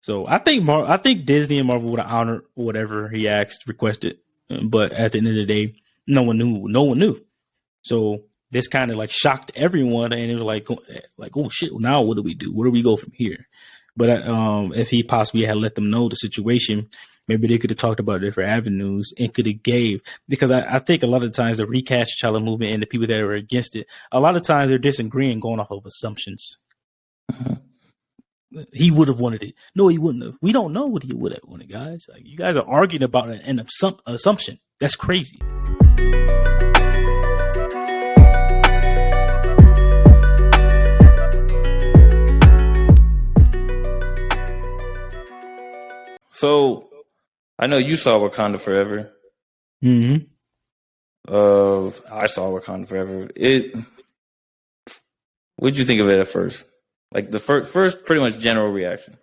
So I think Disney and Marvel would have honored whatever he requested, but at the end of the day, no one knew. No one knew. So this kind of like shocked everyone, and it was like, oh shit! Now what do we do? Where do we go from here? But if he possibly had let them know the situation, maybe they could have talked about different avenues and could have gave, because I think a lot of times the recast T'Challa movement and the people that are against it, a lot of times they're disagreeing going off of assumptions. He would have wanted it. No, he wouldn't have. We don't know what he would have wanted, guys. Like, you guys are arguing about an assumption. That's crazy. So, I know you saw Wakanda Forever. Mm-hmm. I saw Wakanda Forever. What'd you think of it at first? Like the first pretty much general reaction.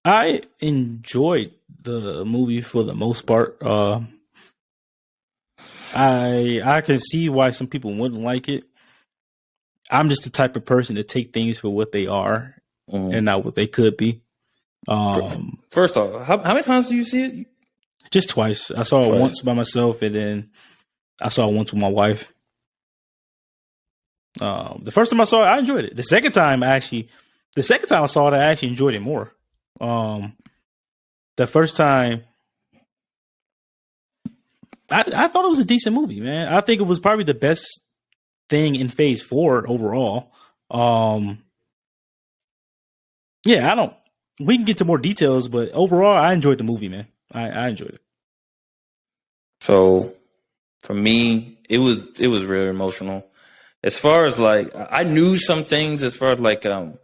I enjoyed the movie for the most part. I can see why some people wouldn't like it. I'm just the type of person to take things for what they are and not what they could be. First off, how many times do you see it? Just twice. I saw it once by myself, and then I saw it once with my wife. The first time I saw it, I enjoyed it. The second time I saw it, I actually enjoyed it more. The first time, I thought it was a decent movie, man. I think it was probably the best thing in Phase 4 overall. We can get to more details, but overall, I enjoyed the movie, man. I enjoyed it. So, for me, it was really emotional. As far as like, I knew some things as far as like the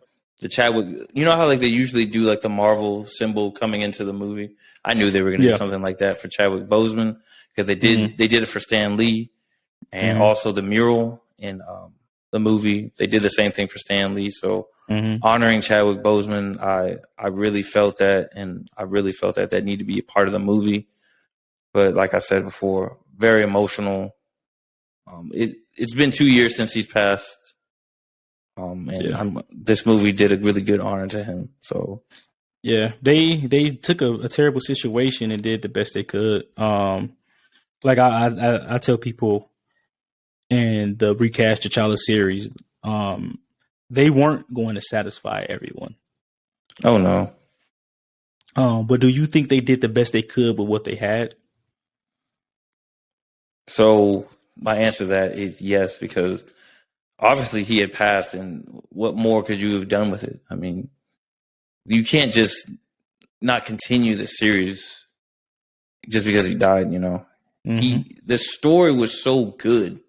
Chadwick. You know how like they usually do like the Marvel symbol coming into the movie. I knew they were going to do something like that for Chadwick Boseman because they did it for Stan Lee, and also the mural in the movie. They did the same thing for Stan Lee. So honoring Chadwick Boseman, I really felt that, and I really felt that needed to be a part of the movie. But like I said before, very emotional. It's been 2 years since he's passed. This movie did a really good honor to him. So yeah, they took a terrible situation and did the best they could. Like I tell people in the recast T'Challa series, they weren't going to satisfy everyone. Oh no. But do you think they did the best they could with what they had? So my answer to that is yes, because obviously he had passed, and what more could you have done with it? I mean, you can't just not continue the series just because he died, you know. The story was so good.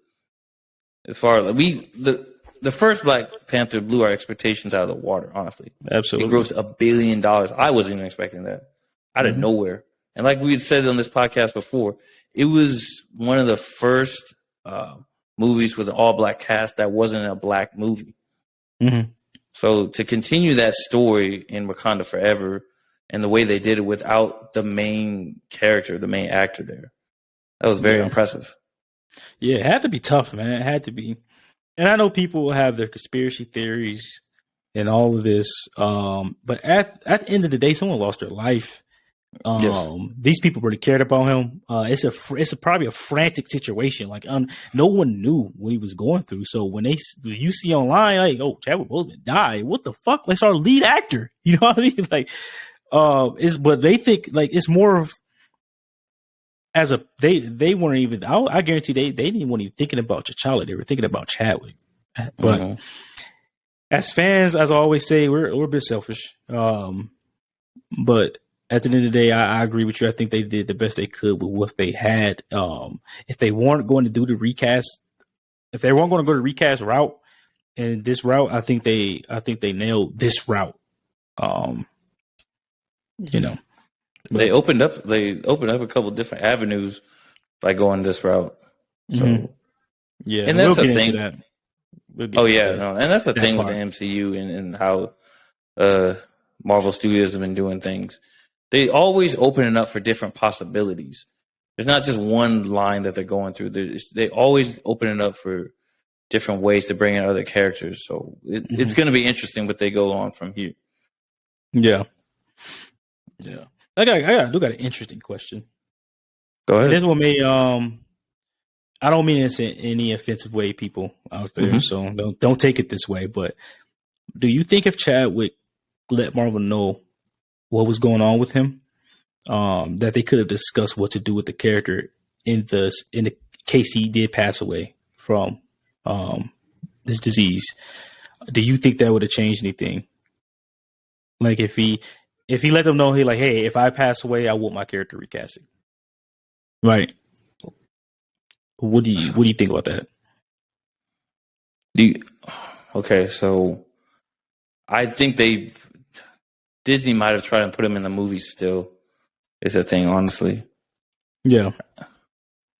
As far as the first Black Panther blew our expectations out of the water, honestly. Absolutely. It grossed $1 billion. I wasn't even expecting that. Out of nowhere. And like we had said on this podcast before, it was one of the first movies with an all-black cast that wasn't a black movie. So to continue that story in Wakanda Forever and the way they did it without the main character, the main actor there, that was very impressive. Yeah, it had to be tough, man. It had to be. And I know people have their conspiracy theories and all of this, but at the end of the day, someone lost their life. These people really cared about him. It's probably a frantic situation. Like no one knew what he was going through. So when you see online like, oh, Chadwick Boseman died, what the fuck? That's our lead actor. You know what I mean? Like, but they think like it's more of they weren't even. I guarantee they didn't want even thinking about T'Challa. They were thinking about Chadwick. But as fans, as I always say, we're a bit selfish. But at the end of the day, I agree with you. I think they did the best they could with what they had. If they weren't going to do the recast, if they weren't going to go the recast route and this route, I think they nailed this route. You know, they opened up a couple of different avenues by going this route. So yeah, and that's the thing. And that's the thing with the MCU and how Marvel Studios have been doing things. They always open it up for different possibilities. There's not just one line that they're going through. They always open it up for different ways to bring in other characters. So it's going to be interesting what they go on from here. Yeah. Yeah. I do got an interesting question. Go And ahead. this one may I don't mean this in any offensive way, people out there, Mm-hmm. so don't take it this way, but do you think if Chadwick let Marvel know what was going on with him, that they could have discussed what to do with the character in the case he did pass away from this disease? Do you think that would have changed anything? Like if he let them know, he like, hey, if I pass away, I want my character recasting. Right. What do you think about that? Do you, okay, so I think Disney might have tried to put him in the movies still. Is a thing, honestly, Yeah.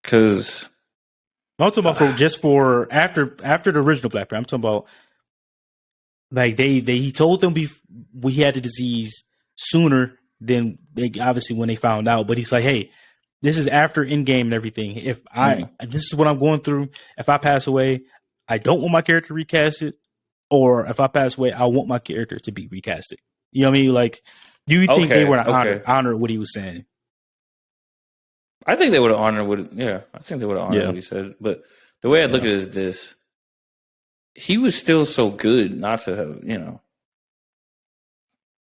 because I'm talking about for after the original Black Panther. I'm talking about like he told them we had the disease sooner than they obviously when they found out. But he's like, hey, this is after Endgame and everything. If this is what I'm going through. If I pass away, I don't want my character recasted, or if I pass away, I want my character to be recasted. You know what I mean? Like, do you think they were honor what he was saying? I think they would have honored what. Yeah, I think they would have honored what he said. But the way I look at it is this: he was still so good not to have.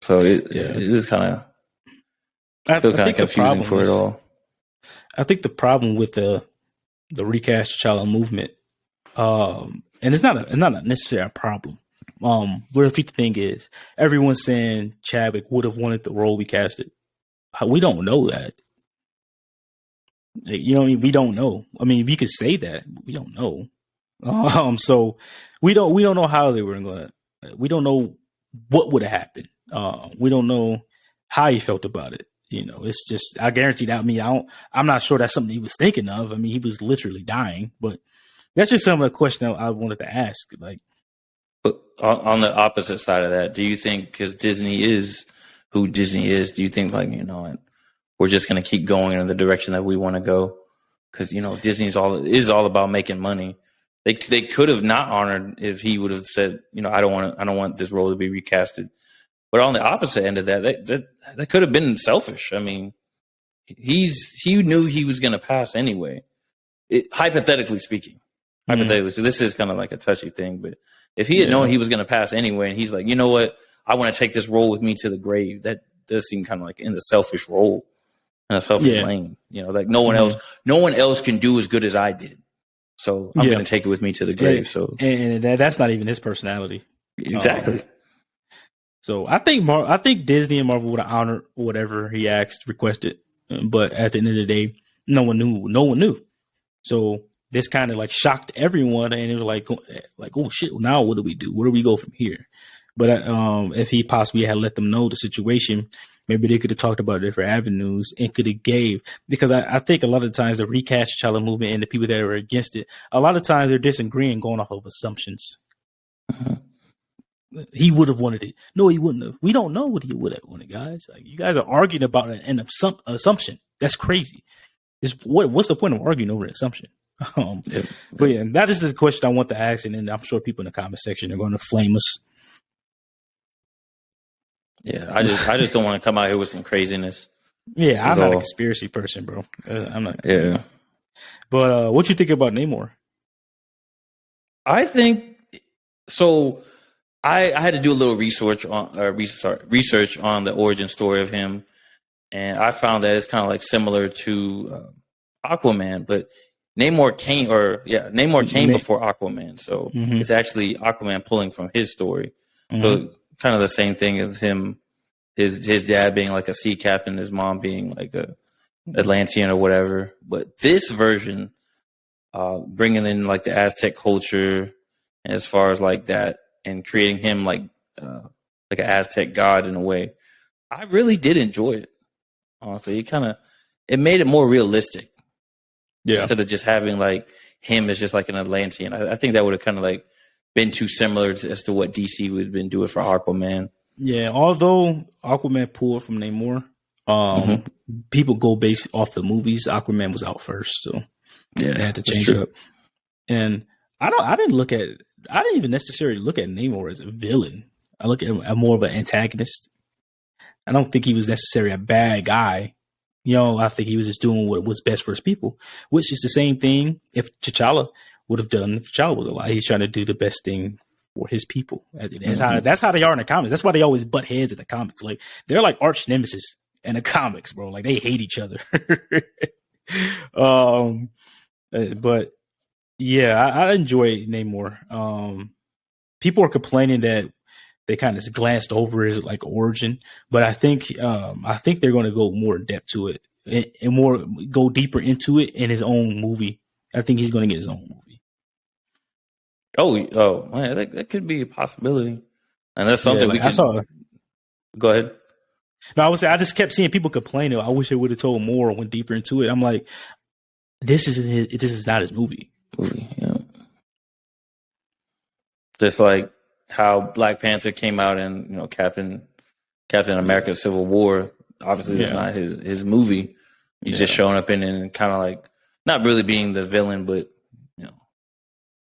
So it is kind of still kind of confusing for it all. I think the problem with the recast T'Challa movement, and it's not necessarily a problem. But the thing is, everyone's saying Chadwick would have wanted the role we casted. We don't know that. You know, we don't know. I mean, we could say that, but we don't know. So we don't know how they were gonna. We don't know what would have happened. We don't know how he felt about it. You know, it's just I guarantee that. I mean, I'm not sure that's something he was thinking of. I mean, he was literally dying, but that's just some of the question I wanted to ask. Like, but on the opposite side of that, do you think because Disney is who Disney is, do you think like we're just going to keep going in the direction that we want to go? Because Disney is all about making money. They could have not honored if he would have said, I don't want this role to be recasted. But on the opposite end of that could have been selfish. I mean, he knew he was going to pass anyway. Hypothetically speaking, so this is kind of like a touchy thing. But if he had known he was going to pass anyway, and he's like, you know what, I want to take this role with me to the grave. That does seem kind of like in the selfish role, in a selfish lane. Like no one else can do as good as I did. So I'm going to take it with me to the grave. And that's not even his personality. Exactly. So I think Disney and Marvel would have honored whatever he requested, but at the end of the day, no one knew. So this kind of like shocked everyone, and it was like, oh shit! Now what do we do? Where do we go from here? But if he possibly had let them know the situation, maybe they could have talked about different avenues and could have gave, because I think a lot of times the recast T'Challa movement and the people that are against it, a lot of times they're disagreeing going off of assumptions. He would have wanted it. No, he wouldn't have. We don't know what he would have wanted, guys. Like, you guys are arguing about an assumption. That's crazy. What's the point of arguing over an assumption? But yeah, that is the question I want to ask, and then I'm sure people in the comment section are going to flame us. Yeah, I just don't want to come out here with some craziness. Yeah, I'm not a conspiracy person, bro. I'm not. Yeah. But what you think about Namor? I think so. I had to do a little research on the origin story of him, and I found that it's kind of like similar to Aquaman, but Namor came before Aquaman, so it's actually Aquaman pulling from his story. So kind of the same thing as him, his dad being like a sea captain, his mom being like a Atlantean or whatever. But this version, bringing in like the Aztec culture, and as far as like that, and creating him like an Aztec god in a way, I really did enjoy it. Honestly, it made it more realistic. Yeah. Instead of just having like him as just like an Atlantean, I think that would have kind of like been too similar as to what DC would have been doing for Aquaman. Yeah, although Aquaman pulled from Namor, people go based off the movies. Aquaman was out first, so they had to change it up. And I didn't even necessarily look at Namor as a villain. I look at him as more of an antagonist. I don't think he was necessarily a bad guy. I think he was just doing what was best for his people, which is the same thing if T'Challa would have done if T'Challa was alive. He's trying to do the best thing for his people. That's how they are in the comics. That's why they always butt heads in the comics. Like they're like arch nemesis in the comics, bro. Like they hate each other. But yeah, I enjoy Namor. People are complaining that they kind of glanced over his like origin, but I think they're going to go more in depth to it and more go deeper into it in his own movie. I think he's going to get his own movie. Oh man, that could be a possibility, and that's something we can. Go ahead. No, I would say I just kept seeing people complaining. I wish they would have told more or went deeper into it. I'm like, this is not his movie. Yeah. Just like how Black Panther came out and Captain America Civil War. Obviously, it's not his movie. He's just showing up in it and kind of like not really being the villain, but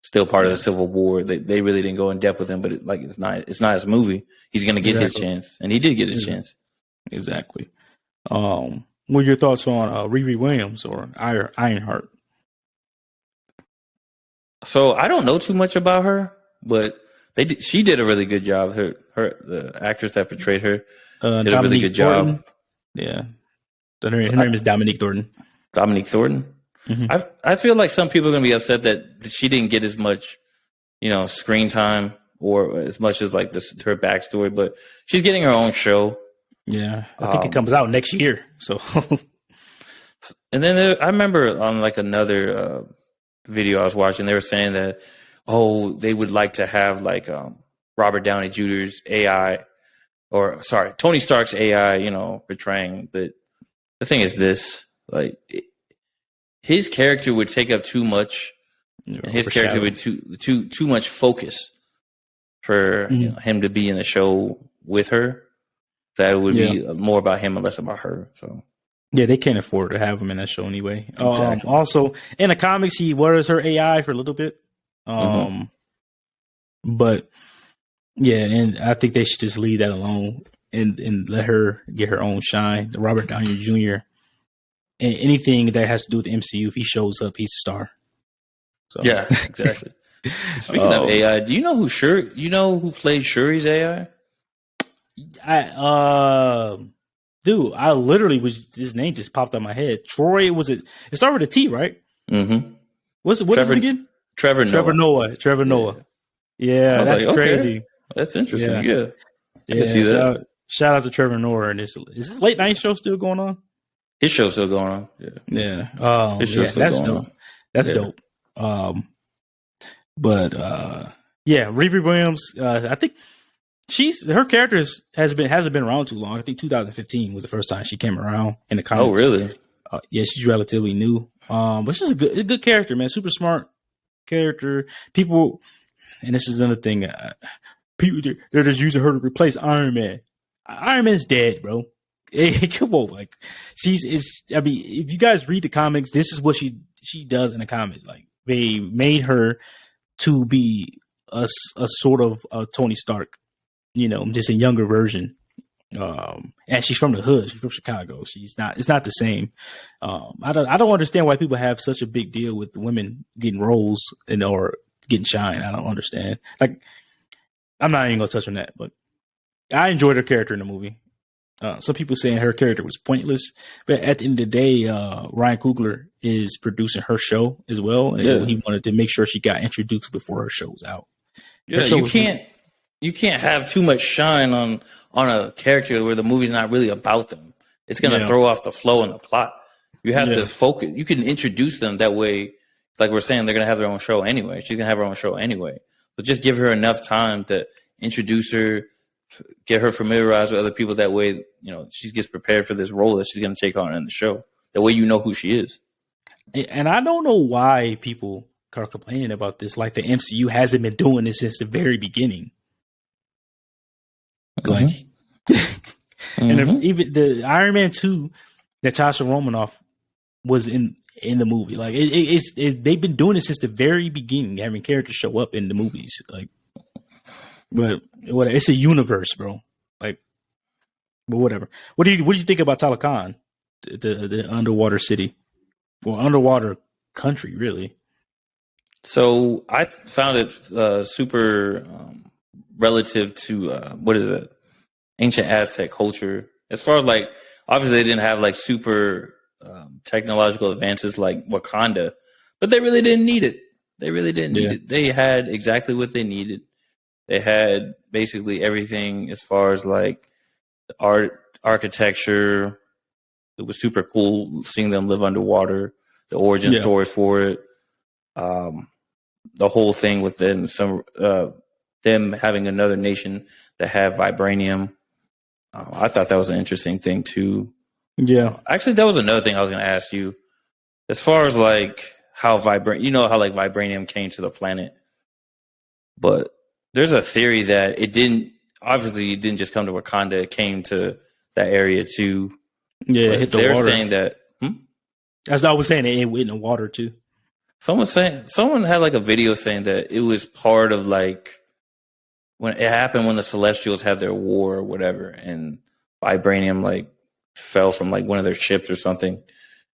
still part of the Civil War. They really didn't go in depth with him, but it's not his movie. He's gonna get his chance, and he did get his chance. Exactly. What are your thoughts on Riri Williams or Ironheart? So I don't know too much about her, but she did a really good job. The actress that portrayed her did a really good job. Yeah, her name is Dominique Thornton. Dominique Thornton. Mm-hmm. I feel like some people are gonna be upset that she didn't get as much, screen time or as much as like her backstory, but she's getting her own show. Yeah, I think it comes out next year. So, and then I remember on like another video I was watching, they were saying that they would like to have like Robert Downey Jr.'s AI, Tony Stark's AI, portraying. But the thing is this, like his character would take up too much, and his character would too much focus for him to be in the show with her. That would be more about him and less about her. So yeah, they can't afford to have him in that show anyway. Exactly. Also, in the comics, he was her AI for a little bit. But yeah, and I think they should just leave that alone and let her get her own shine. Robert Downey Jr. And anything that has to do with the MCU, if he shows up, he's a star. So. Yeah, exactly. Speaking of AI, do you know who plays Shuri's AI? Dude, I literally his name just popped out my head. Troy, it started with a T, right? Mm-hmm. What is it again? Trevor Noah. Yeah, that's crazy. Okay. That's interesting. Yeah. I can see that. Shout out to Trevor Noah. And is this late night show still going on? His show's still going on. Yeah. His show's still going on. That's dope. But Riri Williams, I think her character hasn't been around too long. I think 2015 was the first time she came around in the comics. Oh, really? Yeah, she's relatively new. But she's a good character, man. Super smart character. People, and this is another thing. People they're just using her to replace Iron Man. Iron Man's dead, bro. Hey, come on, like if you guys read the comics, this is what she does in the comics. Like they made her to be a sort of Tony Stark, just a younger version. And she's from the hood. She's from Chicago. It's not the same. I don't understand why people have such a big deal with women getting roles or getting shine. I don't understand. Like, I'm not even gonna touch on that, but I enjoyed her character in the movie. Some people saying her character was pointless, but at the end of the day, Ryan Coogler is producing her show as well, and he wanted to make sure she got introduced before her show's out. Yeah, you can't have too much shine on a character where the movie's not really about them. It's gonna throw off the flow and the plot. You have to focus. You can introduce them that way. Like we're saying, they're gonna have their own show anyway. She's gonna have her own show anyway. But just give her enough time to introduce her, get her familiarized with other people. That way, she gets prepared for this role that she's going to take on in the show. That way, who she is. And I don't know why people are complaining about this. Like the MCU hasn't been doing this since the very beginning. Like, and even the Iron Man 2, Natasha Romanoff was in the movie. Like they've been doing it since the very beginning, having characters show up in the movies. Like, but it's a universe, bro. Like But whatever. What do you think about Talokan, the underwater city or underwater country, really? So I found it super relative to what is it? Ancient Aztec culture. As far as like, obviously they didn't have like super technological advances like Wakanda, but they really didn't need it. They really didn't need Yeah. it. They had exactly what they needed. They had basically everything as far as like art, architecture. It was super cool seeing them live underwater. The origin Yeah. story for it. Um, the whole thing with them having another nation that had vibranium. I thought that was an interesting thing too. Yeah. Actually, that was another thing I was going to ask you. As far as like how how like vibranium came to the planet, but there's a theory that it didn't. Obviously, it didn't just come to Wakanda; it came to that area too. Yeah, it But hit the they're water. saying that. As I was saying, it hit in the water too. Someone had like a video saying that it was part of like when it happened when the Celestials had their war or whatever, and vibranium like fell from like one of their ships or something, and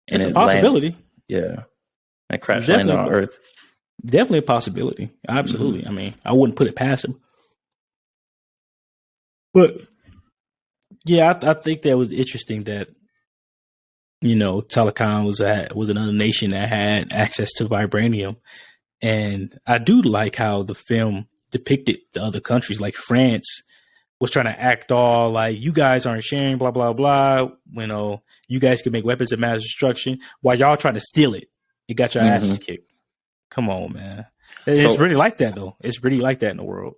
It's a it landed. possibility. Yeah, and It's crash landed on Earth. definitely a possibility. Absolutely. Mm-hmm. I mean, I wouldn't put it past him. But yeah, I think that was interesting that Talokan was another nation that had access to vibranium, and I do like how the film depicted the other countries, like France was trying to act all like you guys aren't sharing, blah blah blah. You guys can make weapons of mass destruction while y'all trying to steal it. It got your asses kicked. Come on, man. It's really like that though. It's really like that in the world.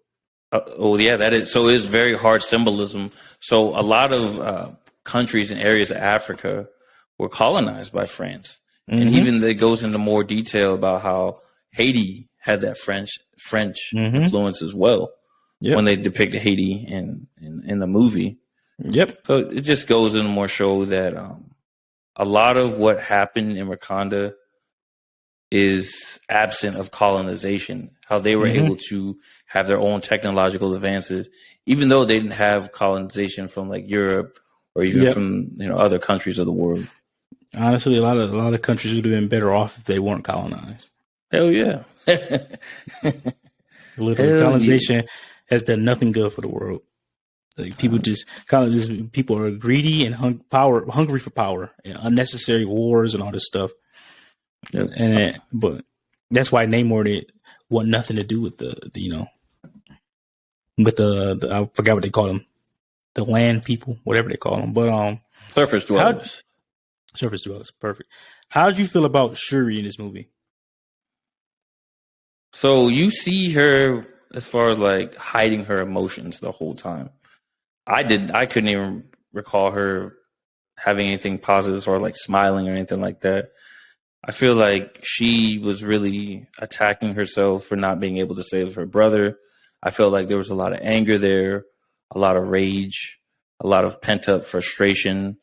That is. So it's very hard symbolism. So a lot of countries and areas of Africa were colonized by France, and even it goes into more detail about how Haiti had that French influence as well when they depicted Haiti in the movie. Yep. So it just goes into more show that a lot of what happened in Wakanda is absent of colonization. How they were able to have their own technological advances, even though they didn't have colonization from like Europe or even from other countries of the world. Honestly, a lot of countries would have been better off if they weren't colonized. Hell yeah! Literally, colonization has done nothing good for the world. Like people people are greedy and hungry for power, and unnecessary wars and all this stuff. Yep. But that's why Namor did want nothing to do with the I forgot what they call them, the land people, whatever they call them. But surface dwellers. Surface dwellers, perfect. How did you feel about Shuri in this movie? So you see her as far as like hiding her emotions the whole time. I couldn't even recall her having anything positive or like smiling or anything like that. I feel like she was really attacking herself for not being able to save her brother. I felt like there was a lot of anger there, a lot of rage, a lot of pent up frustration,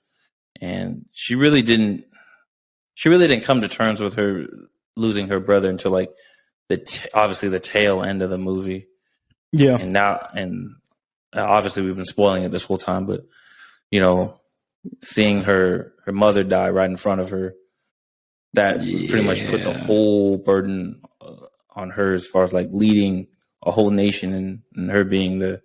and she really didn't come to terms with her losing her brother until like obviously the tail end of the movie. Yeah, and obviously we've been spoiling it this whole time, but seeing her mother die right in front of her, that pretty much put the whole burden on her as far as like leading a whole nation and her being the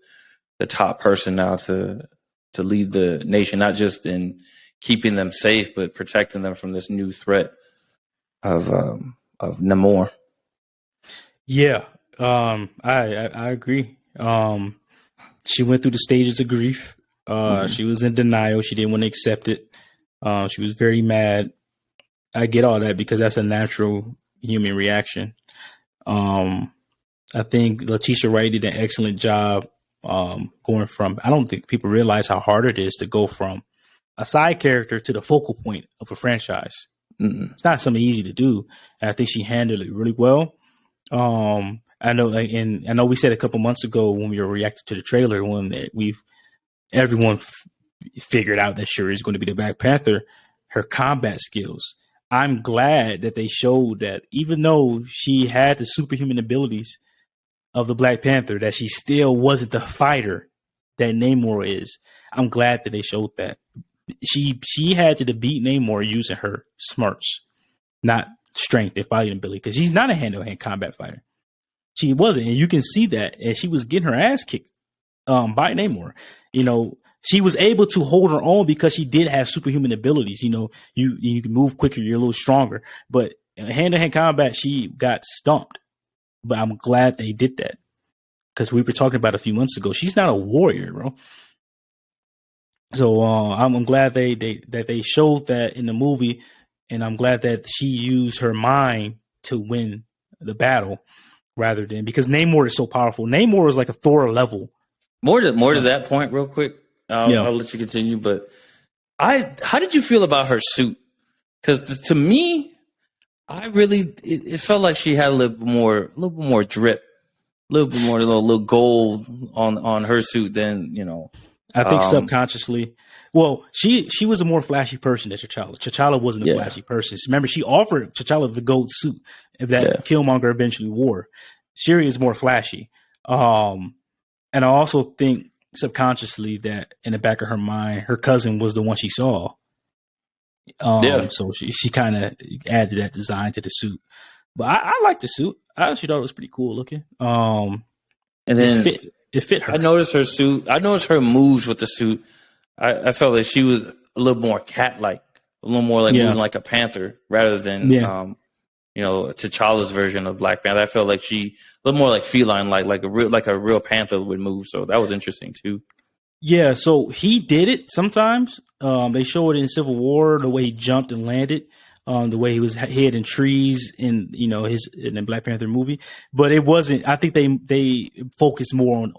top person now to lead the nation, not just in keeping them safe, but protecting them from this new threat of Namor. Yeah, I agree. She went through the stages of grief. She was in denial. She didn't want to accept it. She was very mad. I get all that because that's a natural human reaction. I think Letitia Wright did an excellent job going from, I don't think people realize how hard it is to go from a side character to the focal point of a franchise. It's not something easy to do. And I think she handled it really well. I know we said a couple months ago when we were reacting to the trailer when everyone figured out that Shuri is going to be the Black Panther, her combat skills. I'm glad that they showed that even though she had the superhuman abilities of the Black Panther, that she still wasn't the fighter that Namor is. I'm glad that they showed that. She had to defeat Namor using her smarts, not strength and fighting ability, because she's not a hand-to-hand combat fighter. She wasn't, and you can see that, and she was getting her ass kicked by Namor. She was able to hold her own because she did have superhuman abilities. You can move quicker, you're a little stronger, but in hand-to-hand combat, she got stumped. But I'm glad they did that, because we were talking about a few months ago. She's not a warrior, bro. So I'm glad they showed that in the movie, and I'm glad that she used her mind to win the battle rather than, because Namor is so powerful. Namor is like a Thor level. More to that point, real quick. I'll let you continue. But how did you feel about her suit? Because to me, it felt like she had a little more drip, a little gold on her suit than I think subconsciously. Well, she was a more flashy person than T'Challa. T'Challa wasn't a flashy person. Remember, she offered T'Challa the gold suit that Killmonger eventually wore. Shuri is more flashy. And I also think subconsciously that in the back of her mind, her cousin was the one she saw. So she kind of added that design to the suit. But I like the suit. I actually thought it was pretty cool looking. And then it fit her. I noticed her suit. I noticed her moves with the suit. I felt like she was a little more cat-like, a little more like moving like a panther rather than T'Challa's version of Black Panther. I felt like she a little more like feline, like a real panther would move. So that was interesting too. Yeah, so he did it sometimes. They show it in Civil War, the way he jumped and landed, the way he was hid in trees in the Black Panther movie. But it wasn't. I think they focused more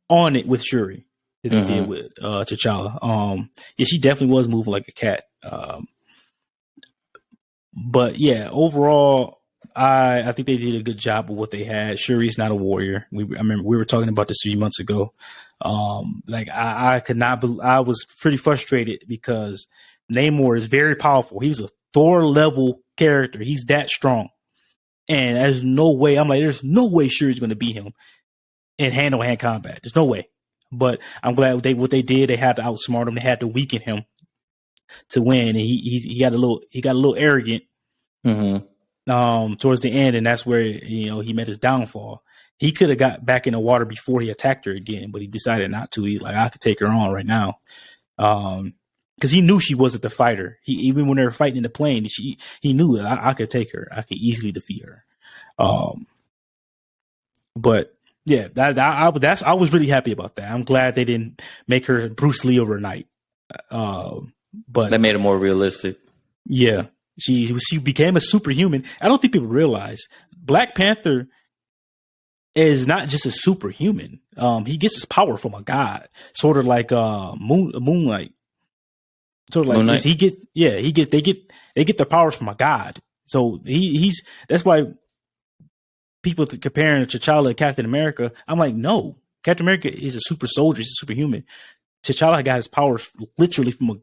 on it with Shuri than they did with T'Challa. She definitely was moving like a cat. But yeah, overall, I think they did a good job of what they had. Shuri's not a warrior. I remember we were talking about this 3 months ago. I could not. I was pretty frustrated because Namor is very powerful. He's a Thor level character. He's that strong, and there's no way. I'm like, there's no way Shuri's going to beat him in hand-to-hand combat. There's no way. But I'm glad what they did. They had to outsmart him. They had to weaken him to win. And he got a little arrogant. Towards the end, and that's where he met his downfall. He could have got back in the water before he attacked her again, but he decided not to. He's like, I could take her on right now, because he knew she wasn't the fighter. Even when they were fighting in the plane, he knew I could take her. I could easily defeat her. But yeah, I was really happy about that. I'm glad they didn't make her Bruce Lee overnight. But that made it more realistic. Yeah. She became a superhuman. I don't think people realize Black Panther is not just a superhuman. He gets his power from a god, sort of like Moonlight. Sort of like Moonlight. They get their powers from a god. So that's why people comparing T'Challa to Captain America. I'm like, no, Captain America is a super soldier. He's a superhuman. T'Challa got his powers literally from a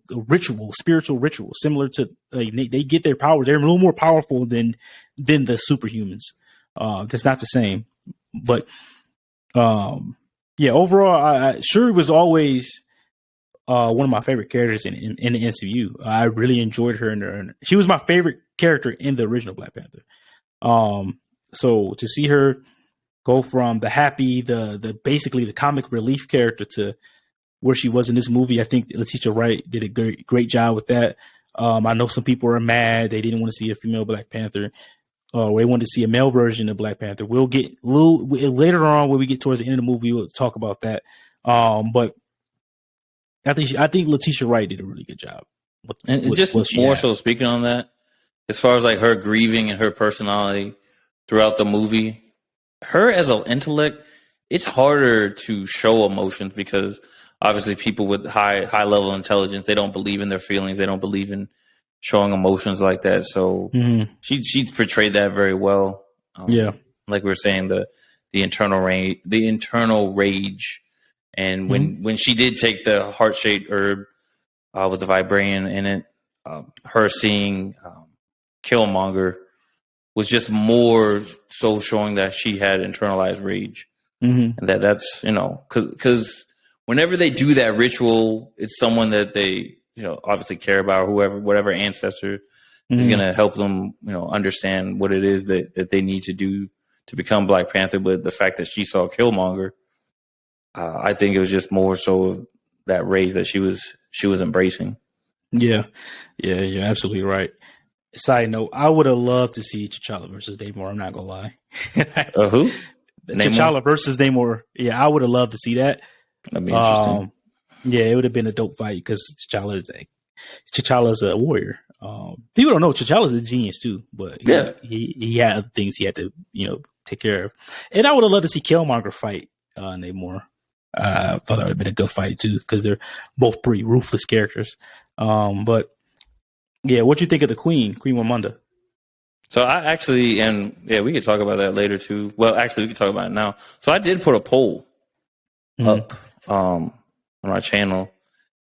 spiritual ritual, similar to they get their powers. They're a little more powerful than the superhumans. That's not the same, but overall, Shuri was always one of my favorite characters in the MCU. I really enjoyed her, she was my favorite character in the original Black Panther. So to see her go from the happy, the basically the comic relief character to where she was in this movie, I think Letitia Wright did a great job with that. I know some people are mad. They didn't want to see a female Black Panther. They wanted to see a male version of Black Panther. We'll get later on when we get towards the end of the movie, we'll talk about that. But I think Letitia Wright did a really good job. So speaking on that, as far as like her grieving and her personality throughout the movie, her as an intellect, it's harder to show emotions because obviously people with high level intelligence, they don't believe in their feelings. They don't believe in showing emotions like that. So she portrayed that very well. Like we were saying, the internal rage. And when she did take the heart-shaped herb with the vibranium in it, her seeing Killmonger was just more so showing that she had internalized rage. And that's, because whenever they do that ritual, it's someone that they, obviously care about, or whatever ancestor is going to help them, understand what it is that they need to do to become Black Panther. But the fact that she saw Killmonger, I think it was just more so that rage that she was embracing. Yeah, you're absolutely right. Side note, I would have loved to see T'Challa versus Namor. I'm not gonna lie. Who? T'Challa versus Namor. Yeah, I would have loved to see that. That'd be interesting. Yeah, it would have been a dope fight because T'Challa's a warrior. People don't know T'Challa's a genius too, but he had other things he had to take care of. And I would have loved to see Killmonger fight Namor. I thought that would have been a good fight too because they're both pretty ruthless characters. But yeah, what you think of the Queen Ramonda? So I actually, and yeah, we could talk about that later too. Well, actually, we can talk about it now. So I did put a poll up on my channel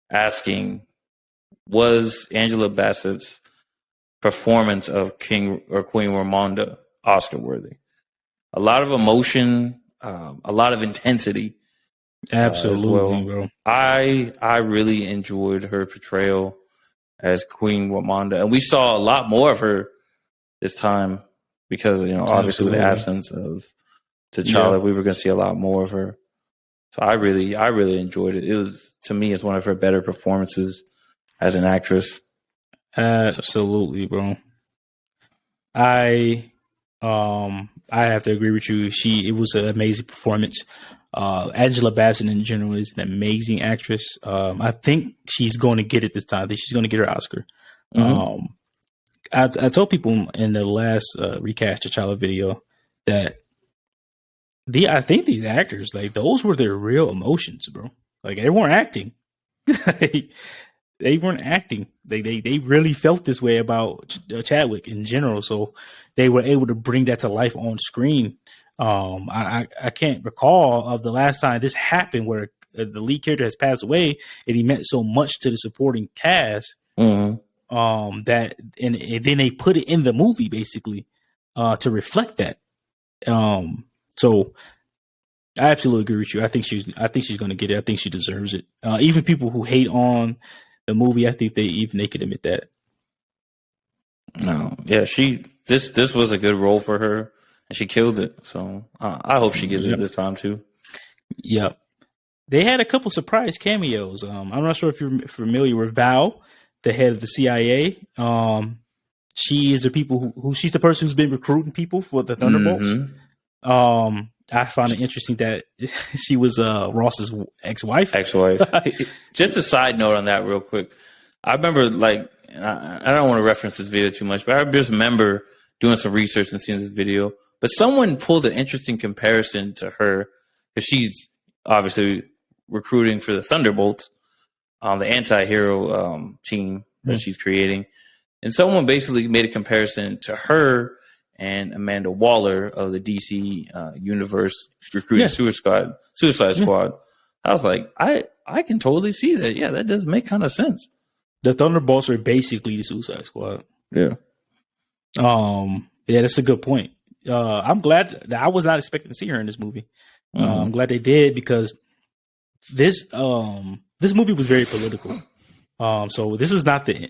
asking, was Angela Bassett's performance of King or Queen Ramonda Oscar worthy? A lot of emotion, a lot of intensity. Absolutely, bro. I really enjoyed her portrayal as Queen Ramonda, and we saw a lot more of her this time because obviously with the absence of T'Challa, we were going to see a lot more of her. So I really enjoyed it. It was, to me, it's one of her better performances as an actress. Absolutely, bro. I have to agree with you. It was an amazing performance. Angela Bassett in general is an amazing actress. I think she's going to get it this time. I think she's going to get her Oscar. I told people in the last recast T'Challa video that I think these actors, like, those were their real emotions, bro. Like, they weren't acting. They weren't acting. They really felt this way about Chadwick in general. So they were able to bring that to life on screen. I can't recall of the last time this happened where the lead character has passed away and he meant so much to the supporting cast. That and then they put it in the movie basically to reflect that. So I absolutely agree with you. I think she's going to get it. I think she deserves it. Even people who hate on the movie, I think they could admit that. No, yeah, this was a good role for her, and she killed it. So I hope she gets it this time too. Yep. They had a couple surprise cameos. I'm not sure if you're familiar with Val, the head of the CIA. She is she's the person who's been recruiting people for the Thunderbolts. I found it interesting that she was Ross's ex-wife. Just a side note on that real quick. I remember, like, I don't want to reference this video too much, but I just remember doing some research and seeing this video. But someone pulled an interesting comparison to her because she's obviously recruiting for the Thunderbolts, the anti-hero team that she's creating. And someone basically made a comparison to her and Amanda Waller of the DC universe recruiting Suicide Squad. I was like, I can totally see that. Yeah, that does make kind of sense. The Thunderbolts are basically the Suicide Squad. Yeah. Yeah, that's a good point. I'm glad that I was not expecting to see her in this movie. I'm glad they did because this movie was very political. So this is not in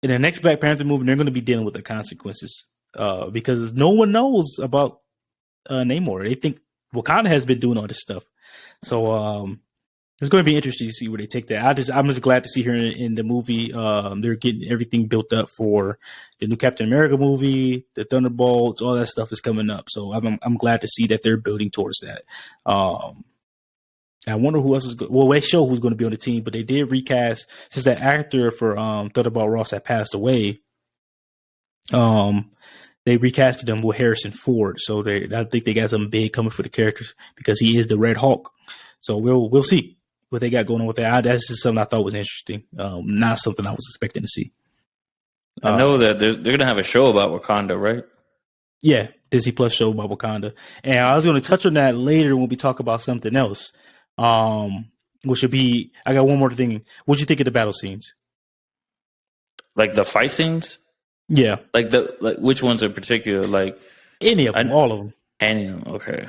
the next Black Panther movie, they're going to be dealing with the consequences because no one knows about Namor. They think Wakanda has been doing all this stuff. So it's going to be interesting to see where they take that. I'm just glad to see her in the movie. They're getting everything built up for the new Captain America movie, the Thunderbolts, all that stuff is coming up. So I'm glad to see that they're building towards that. I wonder who else is going. Well, they show who's going to be on the team, but they did recast since that actor for Thunderbolt Ross had passed away. They recasted him with Harrison Ford, so I think they got something big coming for the characters because he is the Red Hulk. So we'll see what they got going on with that. That's just something I thought was interesting. Not something I was expecting to see. I know that they're going to have a show about Wakanda, right? Yeah, Disney Plus show about Wakanda, and I was going to touch on that later when we talk about something else. Which would be, I got one more thing. What'd you think of the battle scenes? Like the fight scenes? Yeah. Like which ones in particular? Like any of them, all of them. Any of them, okay.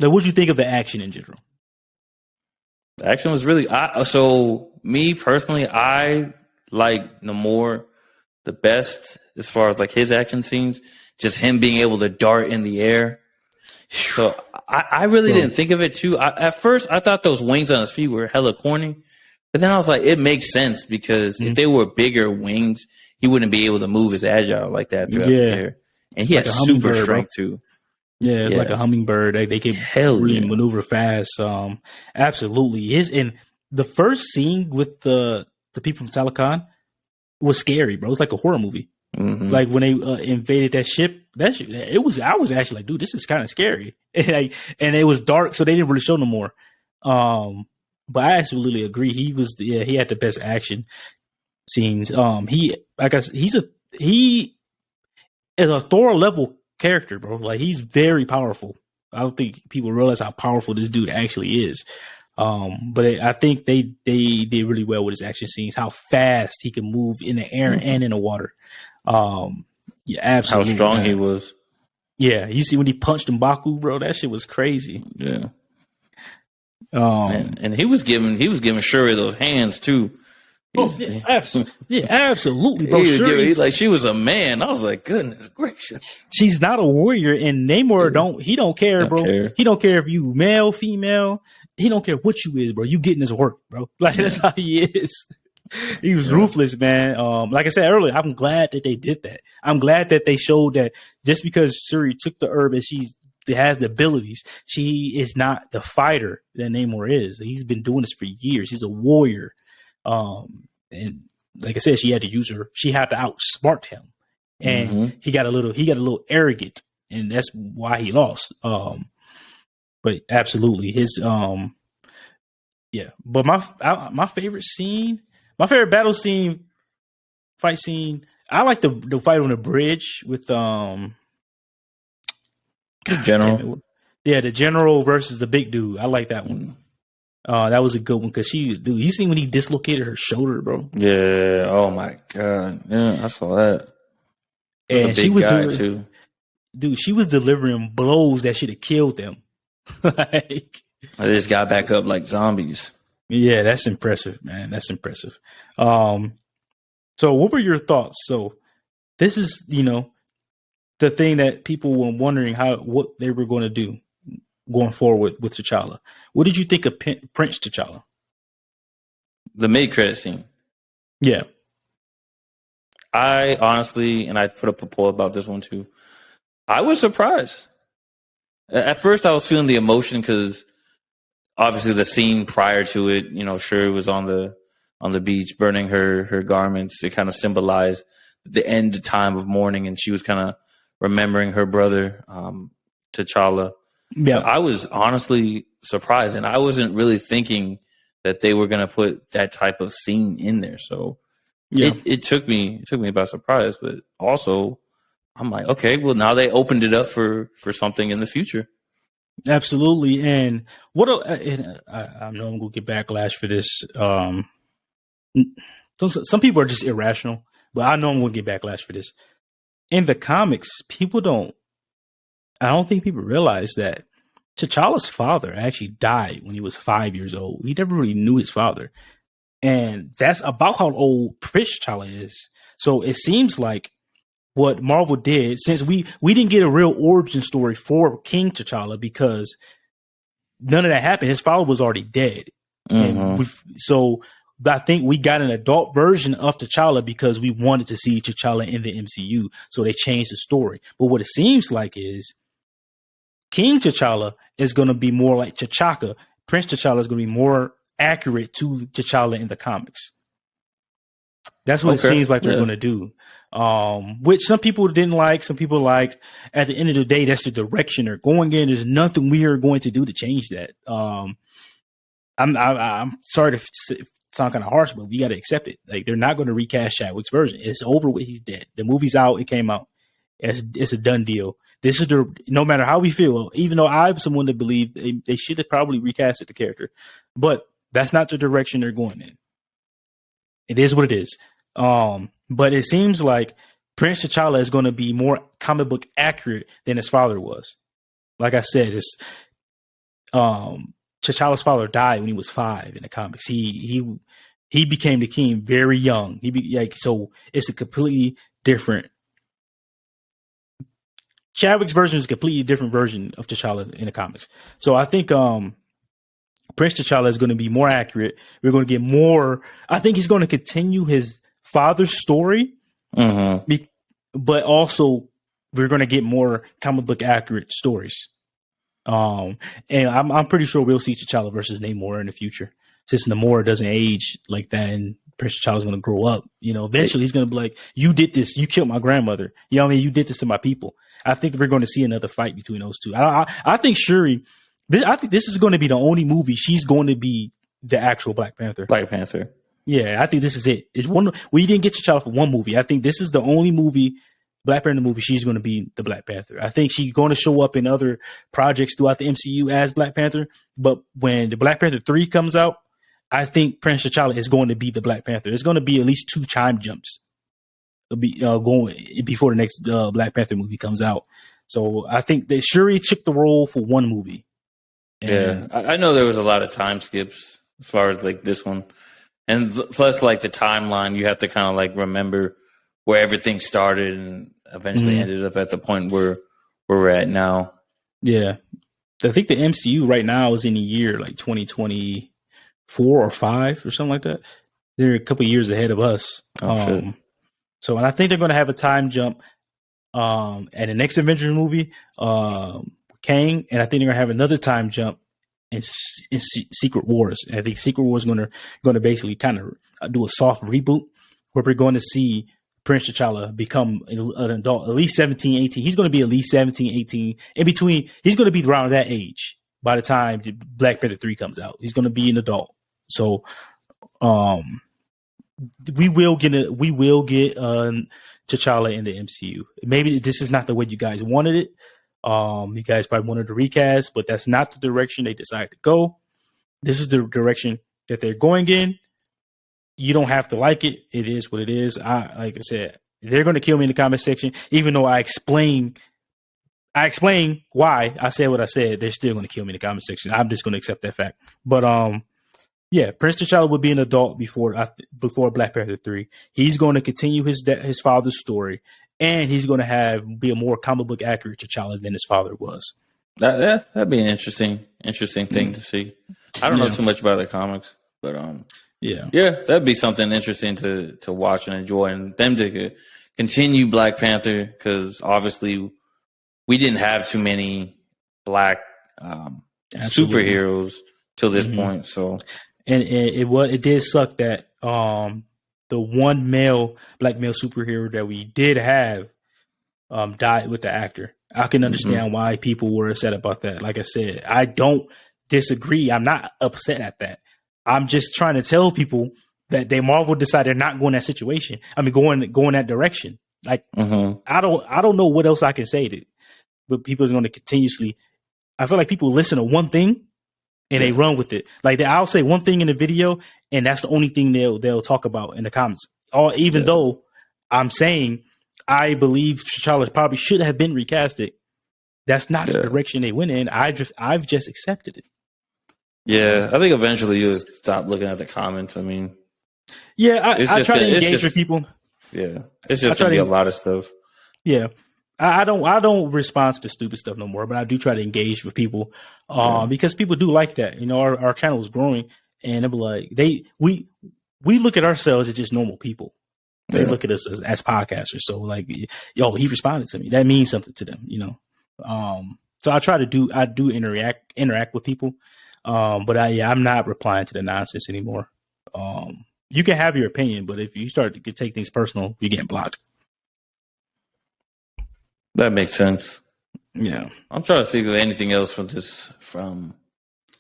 Now, what'd you think of the action in general? The action was really so me personally, I like Namor the best as far as like his action scenes, just him being able to dart in the air. So I really didn't think of it too. At first, I thought those wings on his feet were hella corny, but then I was like, it makes sense because if they were bigger wings, he wouldn't be able to move as agile like that throughout the air. And he had super strength too. Yeah, it's like a hummingbird. They can really maneuver fast. Absolutely. And the first scene with the people from Talokan was scary, bro. It's like a horror movie. Mm-hmm. Like when they invaded that ship, it was. I was actually like, dude, this is kind of scary. and it was dark, so they didn't really show no more. But I absolutely agree. He had the best action scenes. He is a Thor level character, bro. Like he's very powerful. I don't think people realize how powerful this dude actually is. But I think they did really well with his action scenes, how fast he can move in the air and in the water. Yeah, absolutely. How strong he was. Yeah, you see when he punched M'Baku, bro, that shit was crazy. Yeah. And he was giving Shuri those hands too. Absolutely, bro. She was a man. I was like, goodness gracious. She's not a warrior, and Namor don't care, bro. He don't care if you male, female. He don't care what you is, bro. You getting his work, bro. Like that's how he is. He was ruthless, man. Like I said earlier, I'm glad that they did that. I'm glad that they showed that just because Shuri took the herb and she has the abilities, she is not the fighter that Namor is. He's been doing this for years. He's a warrior. And like I said, she had to outsmart him, and he got a little arrogant, and that's why he lost. But absolutely his But my favorite scene, my favorite fight scene, I like the fight on the bridge with the general. The general versus the big dude. I like that one. That was a good one because you seen when he dislocated her shoulder, bro? Yeah. Oh my god. Yeah, I saw that. And she was too. Dude, she was delivering blows that should have killed them. Like, they just got back up like zombies. Yeah, that's impressive, man. That's impressive. So what were your thoughts? So this is, the thing that people were wondering what they were going to do going forward with T'Challa. What did you think of Prince T'Challa? The mid-credit scene. Yeah. I honestly, and I put up a poll about this one too, I was surprised. At first I was feeling the emotion because obviously the scene prior to it, Shuri was on the beach burning her garments to kind of symbolize the end time of mourning, and she was kind of remembering her brother, T'Challa. Yeah, I was honestly surprised, and I wasn't really thinking that they were going to put that type of scene in there. So it took me by surprise, but also I'm like, okay, well now they opened it up for something in the future. Absolutely, and I know I'm going to get backlash for this. Some people are just irrational, but I know I'm going to get backlash for this. In the comics, I don't think people realize that T'Challa's father actually died when he was 5 years old. He never really knew his father. And that's about how old Prince T'Challa is. So it seems like what Marvel did, since we didn't get a real origin story for King T'Challa because none of that happened. His father was already dead. And so I think we got an adult version of T'Challa because we wanted to see T'Challa in the MCU. So they changed the story. But what it seems like is King T'Challa is going to be more like T'Chaka. Prince T'Challa is going to be more accurate to T'Challa in the comics. That's what it seems like they're going to do. Which some people didn't like. Some people liked. At the end of the day, that's the direction they're going in. There's nothing we are going to do to change that. I'm sorry to sound kind of harsh, but we got to accept it. Like they're not going to recast Chadwick's version. It's over with. He's dead. The movie's out. It came out. It's a done deal. This is no matter how we feel, even though I'm someone that believe they should have probably recasted the character, but that's not the direction they're going in. It is what it is. But it seems like Prince T'Challa is going to be more comic book accurate than his father was. Like I said, T'Challa's father died when he was 5 in the comics. He became the king very young. So it's a completely different. Chadwick's version is a completely different version of T'Challa in the comics. So I think Prince T'Challa is going to be more accurate. We're going to get more. I think he's going to continue his father's story, but also we're going to get more comic book accurate stories. And I'm pretty sure we'll see T'Challa versus Namor in the future, since Namor doesn't age like that, and Prince T'Challa's going to grow up. Eventually he's going to be like, "You did this. You killed my grandmother. You know what I mean? You did this to my people." I think we're going to see another fight between those two. I think Shuri. I think this is going to be the only movie she's going to be the actual Black Panther. Black Panther. Yeah, I think this is it. It's one. We didn't get T'Challa for one movie. I think this is the only movie, Black Panther movie, she's going to be the Black Panther. I think she's going to show up in other projects throughout the MCU as Black Panther. But when the Black Panther 3 comes out, I think Prince T'Challa is going to be the Black Panther. There's going to be at least 2 time jumps going before the next Black Panther movie comes out. So I think that Shuri took the role for one movie. Yeah, I know there was a lot of time skips as far as like this one, and plus like the timeline, you have to kind of like remember where everything started and eventually ended up at the point where we're at now. Yeah, I think the MCU right now is in the year like 2024 or 5 or something like that. They're a couple of years ahead of us. So, and I think they're going to have a time jump at the next Avengers movie. Kang, and I think they're gonna have another time jump in Secret Wars. And I think Secret Wars is gonna basically kind of do a soft reboot where we're going to see Prince T'Challa become an adult, at least 17, 18. He's going to be at least 17, 18. In between, he's going to be around that age by the time Black Panther 3 comes out. He's going to be an adult. So, we will get T'Challa in the MCU. Maybe this is not the way you guys wanted it. You guys probably wanted to recast, but that's not the direction they decided to go. This is the direction that they're going in. You don't have to like it. It is what it is. Like I said, they're going to kill me in the comment section, even though I explain why I said what I said. They're still going to kill me in the comment section. I'm just going to accept that fact. But yeah, Prince T'Challa would be an adult before Black Panther 3. He's going to continue his father's story. And he's going to be a more comic book accurate T'Challa than his father was. That'd be an interesting thing to see. I don't know too much about the comics, but yeah, that'd be something interesting to watch and enjoy, and them to continue Black Panther, because obviously we didn't have too many black superheroes till this point. So, and it did suck that the one black male superhero that we did have died with the actor. I can understand why people were upset about that. Like I said, I don't disagree. I'm not upset at that. I'm just trying to tell people that Marvel decided they're not going that situation. I mean, going that direction. Like I don't know what else I can say but people are going to continuously. I feel like people listen to one thing and they run with it. Like I'll say one thing in the video, and that's the only thing they'll talk about in the comments. Even though I'm saying I believe T'Challa probably should have been recasted, that's not the direction they went in. I've just accepted it. Yeah, I think eventually you'll stop looking at the comments. I mean, I try to engage with people. Yeah, it's just gonna be a lot of stuff. Yeah. I don't respond to stupid stuff no more, but I do try to engage with people because people do like that. Our channel is growing, and they'll be like, we look at ourselves as just normal people. They look at us as podcasters. So like, yo, he responded to me. That means something to them, So I do interact with people. But I'm not replying to the nonsense anymore. You can have your opinion, but if you start to take things personal, you're getting blocked. That makes sense. Yeah. I'm trying to think of anything else from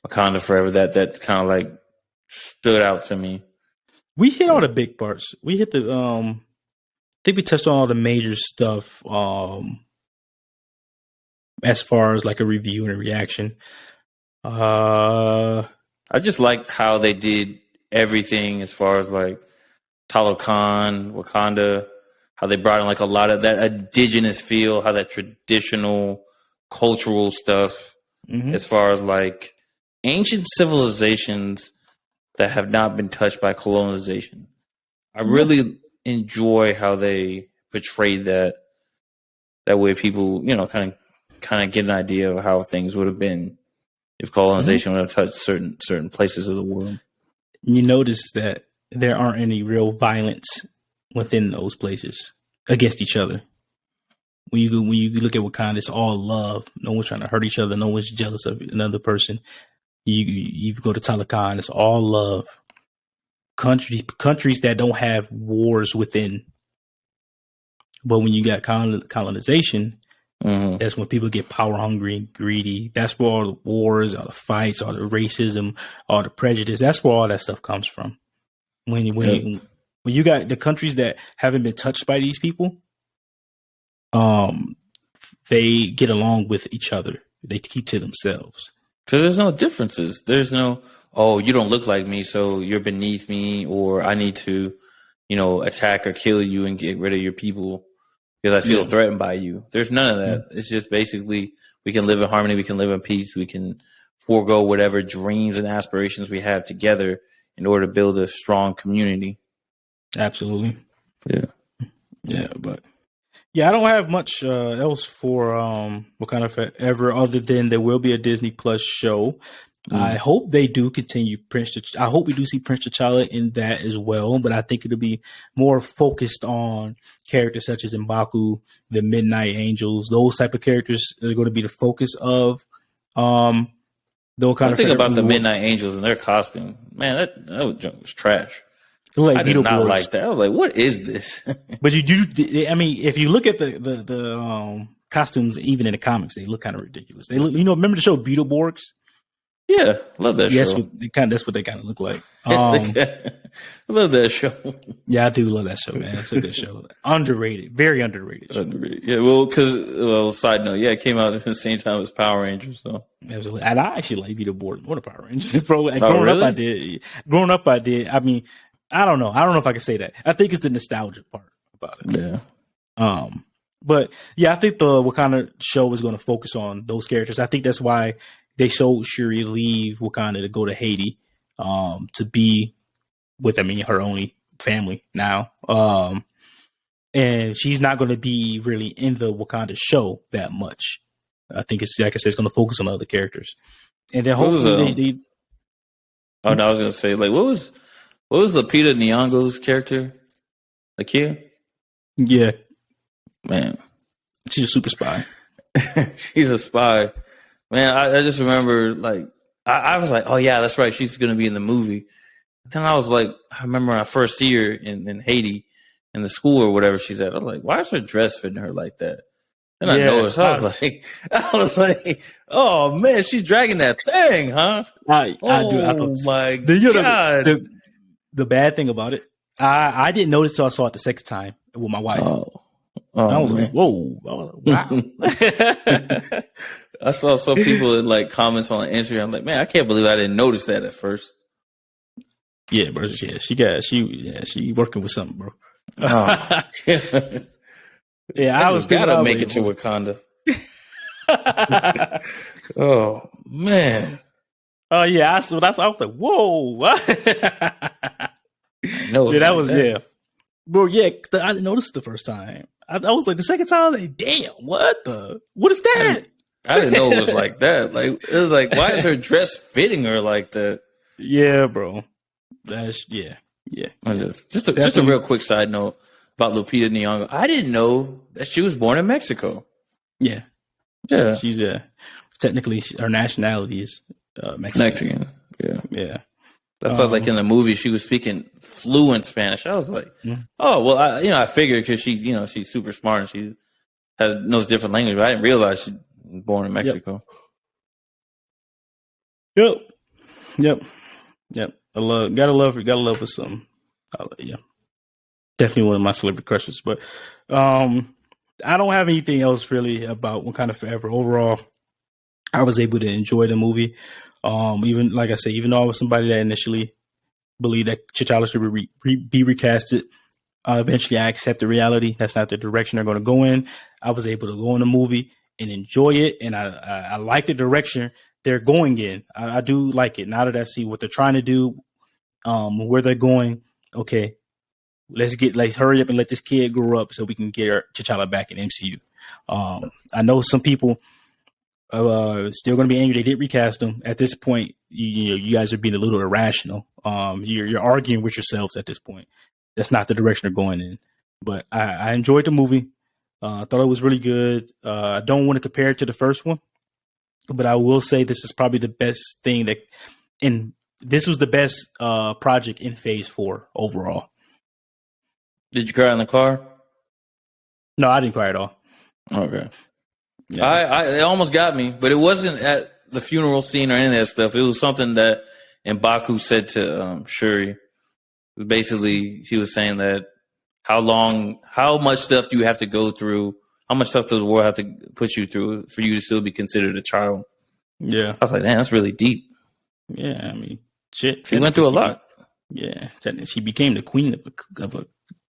Wakanda Forever that kind of like stood out to me. We hit all the big parts. We hit the I think we touched on all the major stuff as far as like a review and a reaction. I just liked how they did everything as far as like Talokan, Wakanda, how they brought in like a lot of that indigenous feel, how that traditional cultural stuff, as far as like ancient civilizations that have not been touched by colonization. I really enjoy how they portrayed that. That way, people, kind of get an idea of how things would have been if colonization would have touched certain places of the world. You notice that there aren't any real violence within those places against each other. When you look at Wakanda, it's all love. No one's trying to hurt each other. No one's jealous of another person. You go to Talokan, it's all love. Countries that don't have wars within. But when you got colonization, that's when people get power hungry and greedy. That's where all the wars, all the fights, all the racism, all the prejudice, that's where all that stuff comes from. When you got the countries that haven't been touched by these people, they get along with each other. They keep to themselves. Because there's no differences. There's no, oh, you don't look like me, so you're beneath me, or I need to, attack or kill you and get rid of your people because I feel threatened by you. There's none of that. It's just basically we can live in harmony, we can live in peace, we can forego whatever dreams and aspirations we have together in order to build a strong community. Absolutely. Yeah. Yeah, but I don't have much else for Wakanda Forever other than there will be a Disney Plus show. I hope they do continue I hope we do see Prince T'Challa in that as well, but I think it'll be more focused on characters such as M'Baku, the Midnight Angels. Those type of characters are going to be the focus of the Wakanda. I think about the Midnight Angels and their costume. Man, that was trash. Like I did not like that. I was like, "What is this?" But you do. I mean, if you look at the costumes, even in the comics, they look kind of ridiculous. They look, remember the show Beetleborgs? Yeah, love that show. That's what they kind of look like. I love that show. Yeah, I do love that show, man. It's a good show. Underrated, very underrated. Yeah, well, side note, it came out at the same time as Power Rangers, so. Absolutely. And I actually like Beetleborgs more than Power Rangers, bro. Really? Growing up, I did. I mean, I don't know if I can say that. I think it's the nostalgia part about it. Yeah. But yeah, I think the Wakanda show is going to focus on those characters. I think that's why they showed Shuri leave Wakanda to go to Haiti, to be with, her only family now. And she's not going to be really in the Wakanda show that much. I think it's, like I said, it's going to focus on other characters. And then hopefully I was going to say, like, what was Lupita Nyong'o's character? Lakia? Yeah. Man. She's a super spy. She's a spy. Man, I just remember, like, I was like, oh, yeah, that's right. She's going to be in the movie. Then I was like, I remember when I first see her in Haiti, in the school or whatever she's at. I was like, why is her dress fitting her like that? Then I noticed. I was like, oh, man, she's dragging that thing, huh? I do. My God. The bad thing about it, I didn't notice till I saw it the second time with my wife. I was like, whoa, wow. I saw some people in like comments on Instagram. I'm like, man, I can't believe I didn't notice that at first. Yeah, bro. Yeah, she working with something, bro. Oh. Yeah, I was gotta make it to Wakanda. Oh man. Oh yeah, I was like, whoa. No, that was that. Bro, yeah, I didn't notice it the first time. I was like, the second time, I was like, damn, what is that? I didn't know it was like that. Like, it was like, why is her dress fitting her like that? Yeah, bro. Yeah. Just a real quick side note about Lupita Nyong'o. I didn't know that she was born in Mexico. Yeah. She's technically her nationality is Mexican. Yeah. That's why, like in the movie, she was speaking fluent Spanish. I was like, oh well, I figured because she's super smart and she knows different language. But I didn't realize she was born in Mexico. Yep. Gotta love her some. Yeah, definitely one of my celebrity crushes. But I don't have anything else really about Wakanda Forever. Overall, I was able to enjoy the movie. Even like I say, even though I was somebody that initially believed that T'Challa should be recasted, eventually I accepted reality. That's not the direction they're going to go in. I was able to go in the movie and enjoy it, and I like the direction they're going in. I do like it. Now that I see what they're trying to do, where they're going. Okay, let's hurry up and let this kid grow up so we can get T'Challa back in MCU. I know some people still going to be angry they did recast him. At this point, you guys are being a little irrational. You're arguing with yourselves at this point. That's not the direction they're going in. But I enjoyed the movie. Thought it was really good. I don't want to compare it to the first one, but I will say this is probably the best thing this was the best project in Phase 4 overall. Did you cry in the car? No, I didn't cry at all. Okay. Yeah. It almost got me, but it wasn't at the funeral scene or any of that stuff. It was something that M'Baku said to Shuri. Basically, he was saying that how much stuff do you have to go through? How much stuff does the world have to put you through for you to still be considered a child? Yeah. I was like, man, that's really deep. Yeah, I mean, shit. She went through a lot. Yeah. She became the queen of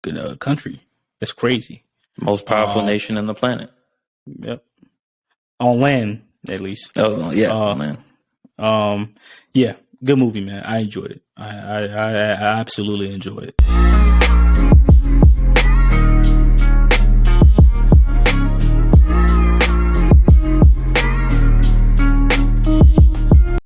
a country. That's crazy. Most powerful nation on the planet. Yep. On land, at least. Oh, yeah, on land. Yeah, good movie, man. I enjoyed it. I absolutely enjoyed it.